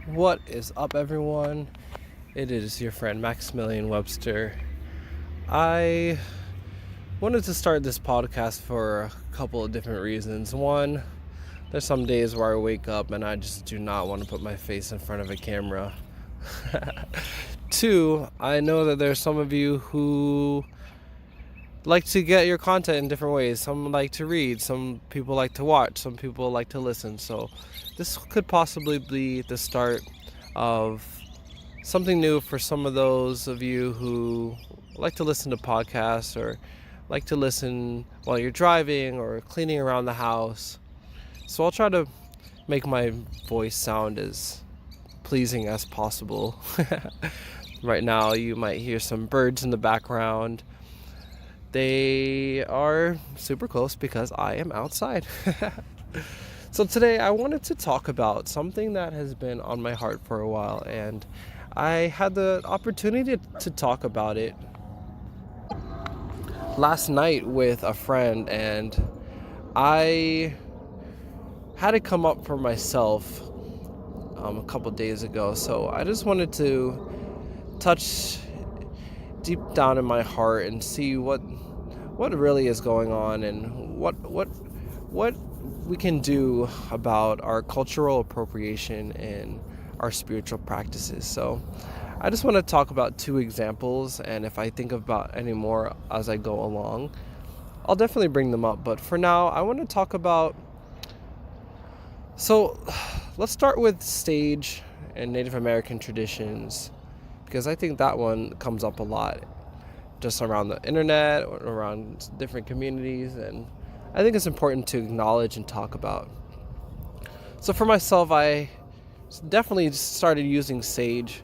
What is up, everyone? It is your friend Maximilian Webster. I wanted to start this podcast for a couple of different reasons. One, there's some days where I wake up and I just do not want to put my face in front of a camera. Two, I know that there's some of you who like to get your content in different ways. Some like to read, some people like to watch, some people like to listen. So this could possibly be the start of something new for some of those of you who like to listen to podcasts or like to listen while you're driving or cleaning around the house. So I'll try to make my voice sound as pleasing as possible. Right now you might hear some birds in the background. They are super close because I am outside. So today I wanted to talk about something that has been on my heart for a while, and I had the opportunity to talk about it last night with a friend, and I had it come up for myself a couple days ago. So I just wanted to touch deep down in my heart and see what really is going on and what we can do about our cultural appropriation and our spiritual practices. So I just want to talk about two examples, and if I think about any more as I go along, I'll definitely bring them up. But for now, I want to talk about, so let's start with sage and Native American traditions, because I think that one comes up a lot just around the internet or around different communities, and I think it's important to acknowledge and talk about. So for myself, I definitely started using sage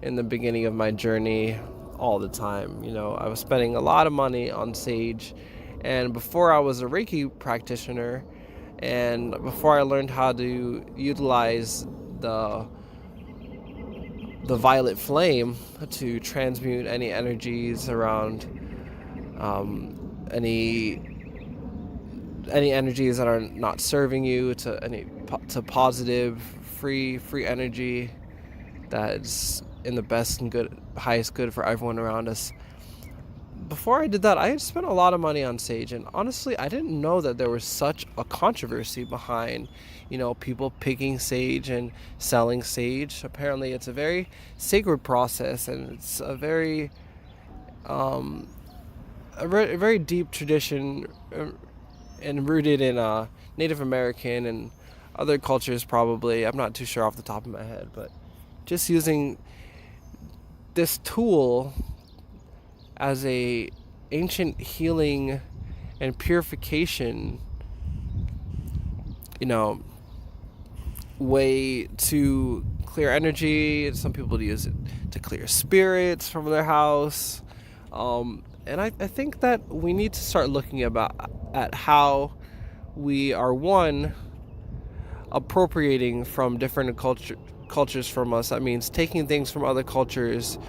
in the beginning of my journey all the time. I was spending a lot of money on sage, and before I was a Reiki practitioner, and before I learned how to utilize the violet flame to transmute any energies around any energies that are not serving you to positive free energy that's in the best and highest good for everyone around us. Before I did that, I had spent a lot of money on sage, and honestly, I didn't know that there was such a controversy behind, people picking sage and selling sage. Apparently, it's a very sacred process, and it's a very very deep tradition, and rooted in Native American and other cultures probably. I'm not too sure off the top of my head, but just using this tool as a ancient healing and purification, way to clear energy. Some people use it to clear spirits from their house. And I think that we need to start looking at how we are, one, appropriating from different cultures from us. That means taking things from other cultures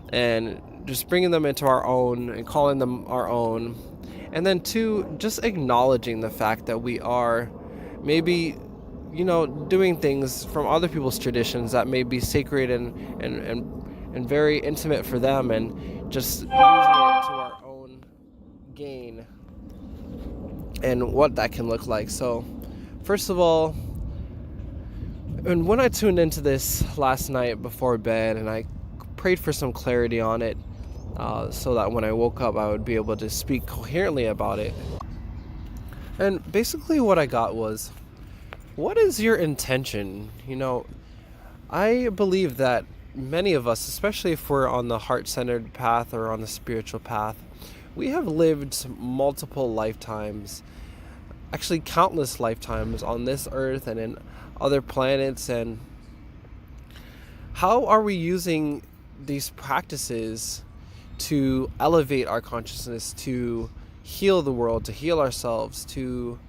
and just bringing them into our own and calling them our own. And then two, just acknowledging the fact that we are maybe, doing things from other people's traditions that may be sacred and very intimate for them, and just using it to our own gain and what that can look like. So first of all, and when I tuned into this last night before bed, and I prayed for some clarity on it, so that when I woke up I would be able to speak coherently about it. And basically what I got was, what is your intention? I believe that many of us, especially if we're on the heart-centered path or on the spiritual path, we have lived multiple lifetimes, actually countless lifetimes on this earth and in other planets. And how are we using these practices to elevate our consciousness, to heal the world, to heal ourselves, to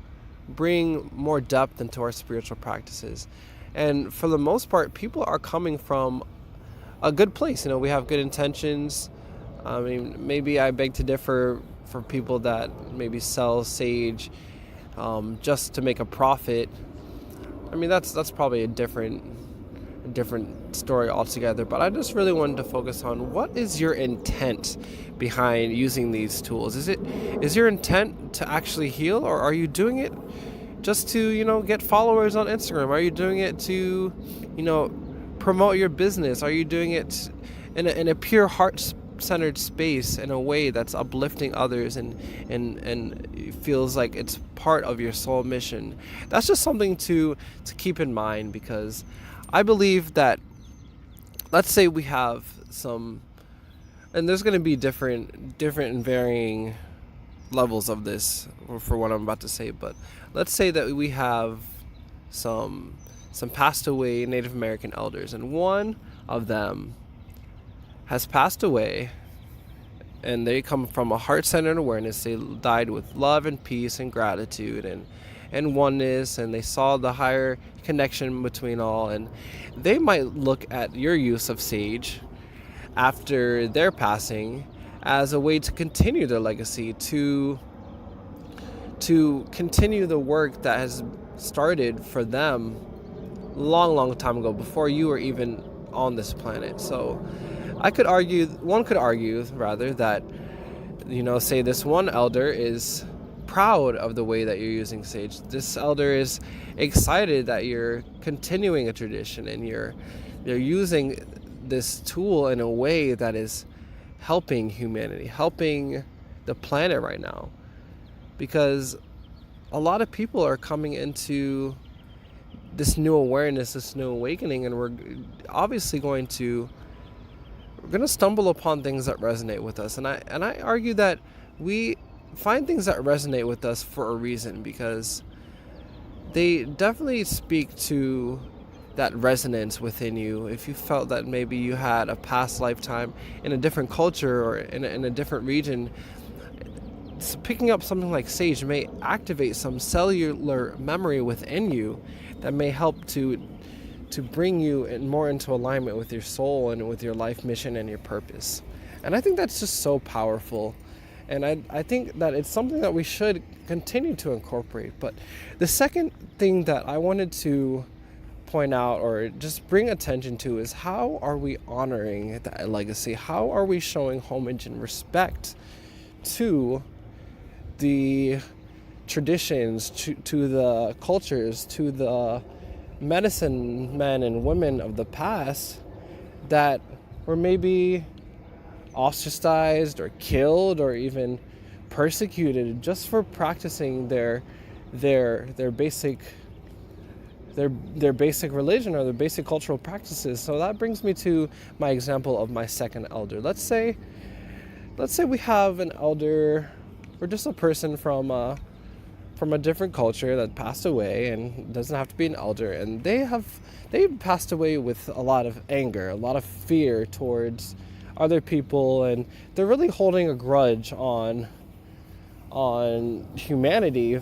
bring more depth into our spiritual practices? And for the most part, people are coming from a good place. We have good intentions. I mean, maybe I beg to differ for people that maybe sell sage just to make a profit. I mean, that's probably a different different story altogether. But I just really wanted to focus on what is your intent behind using these tools. Is your intent to actually heal, or are you doing it just to, get followers on Instagram? Are you doing it to, promote your business? Are you doing it in a pure heart-centered space, in a way that's uplifting others and feels like it's part of your soul mission? That's just something to keep in mind, because I believe that, let's say we have some, and there's going to be different and varying levels of this for what I'm about to say, but let's say that we have some passed away Native American elders, and one of them has passed away, and they come from a heart-centered awareness. They died with love and peace and gratitude and oneness, and they saw the higher connection between all, and they might look at your use of sage after their passing as a way to continue their legacy, to continue the work that has started for them long time ago, before you were even on this planet. So one could argue that, say this one elder is proud of the way that you're using sage. This elder is excited that you're continuing a tradition, and you're using this tool in a way that is helping humanity, helping the planet right now. Because a lot of people are coming into this new awareness, this new awakening, and we're obviously going to stumble upon things that resonate with us. And I argue that we find things that resonate with us for a reason, because they definitely speak to that resonance within you. If you felt that maybe you had a past lifetime in a different culture or in a different region, picking up something like sage may activate some cellular memory within you that may help to bring you more into alignment with your soul and with your life mission and your purpose. And I think that's just so powerful. And I think that it's something that we should continue to incorporate. But the second thing that I wanted to point out, or just bring attention to, is how are we honoring that legacy? How are we showing homage and respect to the traditions, to the cultures, to the medicine men and women of the past that were maybe ostracized or killed or even persecuted just for practicing their basic religion or their basic cultural practices. So that brings me to my example of my second elder. Let's say we have an elder, or just a person from a different culture that passed away, and doesn't have to be an elder, and they passed away with a lot of anger, a lot of fear towards other people, and they're really holding a grudge on humanity,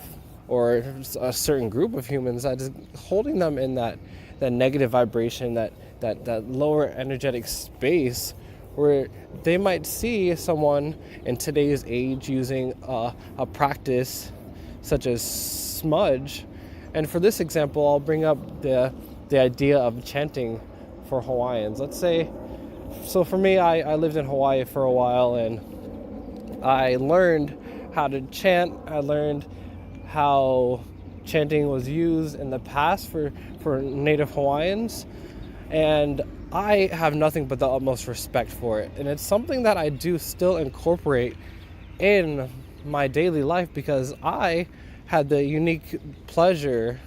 or a certain group of humans, that is holding them in that negative vibration, that lower energetic space, where they might see someone in today's age using a practice such as smudge. And for this example, I'll bring up the idea of chanting for Hawaiians. Let's say, so for me, I lived in Hawaii for a while, and I learned how to chant. I learned how chanting was used in the past for Native Hawaiians, and I have nothing but the utmost respect for it. And it's something that I do still incorporate in my daily life, because I had the unique pleasure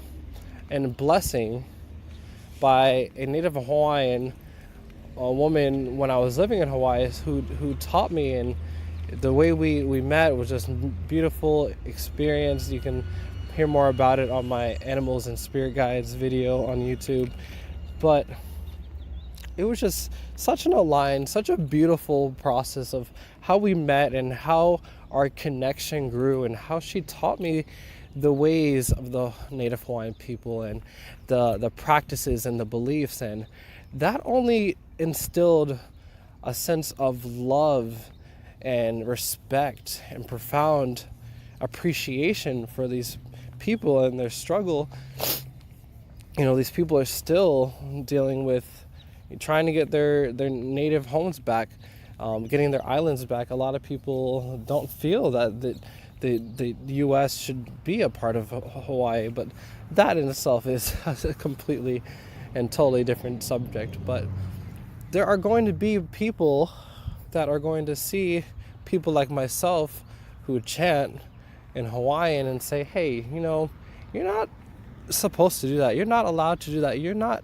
and blessing by a Native Hawaiian woman when I was living in Hawaii, who taught me, and the way we met was just beautiful experience. You can hear more about it on my Animals and Spirit Guides video on YouTube. But it was just such a beautiful process of how we met and how our connection grew, and how she taught me the ways of the Native Hawaiian people and the practices and the beliefs. And that only instilled a sense of love and respect and profound appreciation for these people and their struggle. these people are still dealing with trying to get their native homes back, getting their islands back. A lot of people don't feel that the U.S. should be a part of Hawaii, but that in itself is a completely and totally different subject. But there are going to be people that are going to see people like myself who chant in Hawaiian and say, hey, you're not supposed to do that. You're not allowed to do that. You're not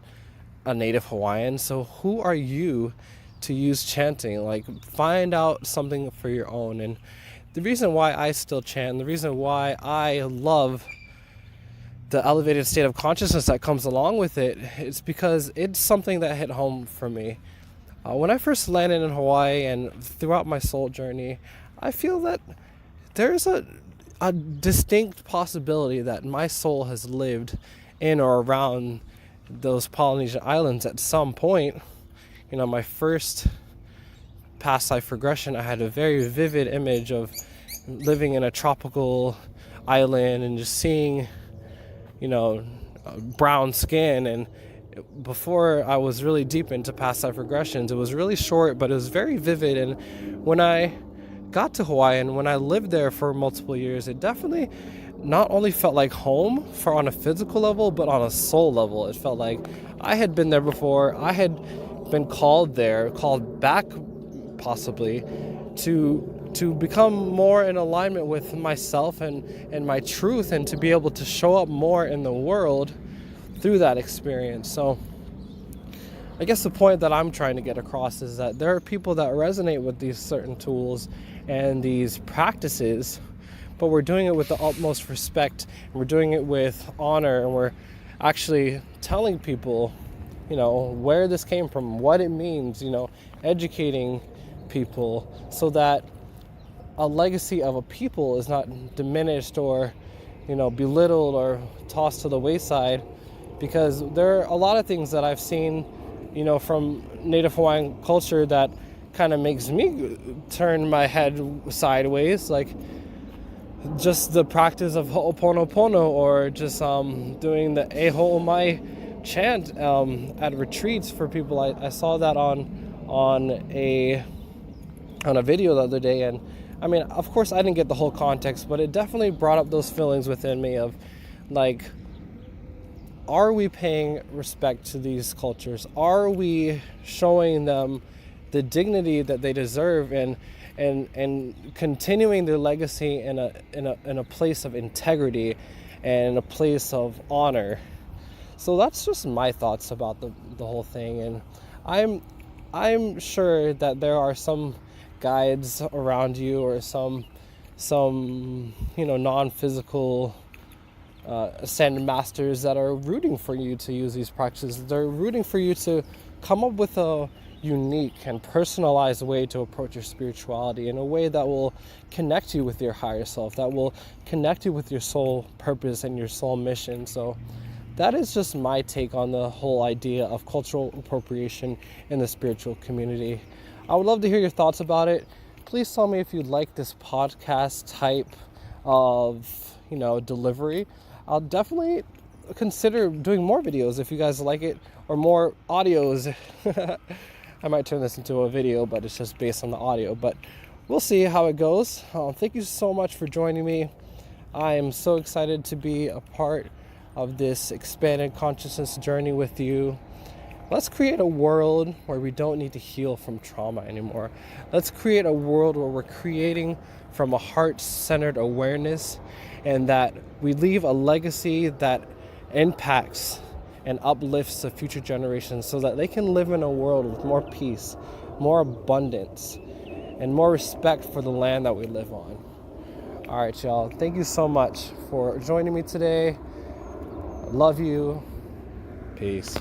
a native Hawaiian, so who are you to use chanting? Like, find out something for your own. And the reason why I still chant, the reason why I love the elevated state of consciousness that comes along with it, is because it's something that hit home for me. When I first landed in Hawaii and throughout my soul journey, I feel that there's a distinct possibility that my soul has lived in or around those Polynesian islands at some point. My first past life regression, I had a very vivid image of living in a tropical island and just seeing, brown skin. And before I was really deep into past life regressions, it was really short, but it was very vivid. And when I got to Hawaii and when I lived there for multiple years, it definitely not only felt like home on a physical level, but on a soul level. It felt like I had been there before. I had been called back possibly, to become more in alignment with myself and my truth, and to be able to show up more in the world through that experience. So I guess the point that I'm trying to get across is that there are people that resonate with these certain tools and these practices, but we're doing it with the utmost respect, and we're doing it with honor, and we're actually telling people, where this came from, what it means, educating people so that a legacy of a people is not diminished or, belittled or tossed to the wayside. Because there are a lot of things that I've seen, from Native Hawaiian culture that kind of makes me turn my head sideways, like just the practice of ho'oponopono, or just doing the e ho'omai chant at retreats for people. I saw that on a video the other day, and I mean, of course I didn't get the whole context, but it definitely brought up those feelings within me of like, are we paying respect to these cultures? Are we showing them the dignity that they deserve, and continuing their legacy in a place of integrity and a place of honor? So that's just my thoughts about the whole thing. And I'm sure that there are some guides around you, or some non-physical ascended masters that are rooting for you to use these practices. They're rooting for you to come up with a unique and personalized way to approach your spirituality, in a way that will connect you with your higher self, that will connect you with your soul purpose and your soul mission. So that is just my take on the whole idea of cultural appropriation in the spiritual community. I would love to hear your thoughts about it. Please tell me if you'd like this podcast type of, delivery. I'll definitely consider doing more videos if you guys like it, or more audios. I might turn this into a video, but it's just based on the audio. But we'll see how it goes. Thank you so much for joining me. I am so excited to be a part of this expanded consciousness journey with you. Let's create a world where we don't need to heal from trauma anymore. Let's create a world where we're creating from a heart-centered awareness, and that we leave a legacy that impacts and uplifts the future generations, so that they can live in a world with more peace, more abundance, and more respect for the land that we live on. All right, y'all. Thank you so much for joining me today. I love you. Peace.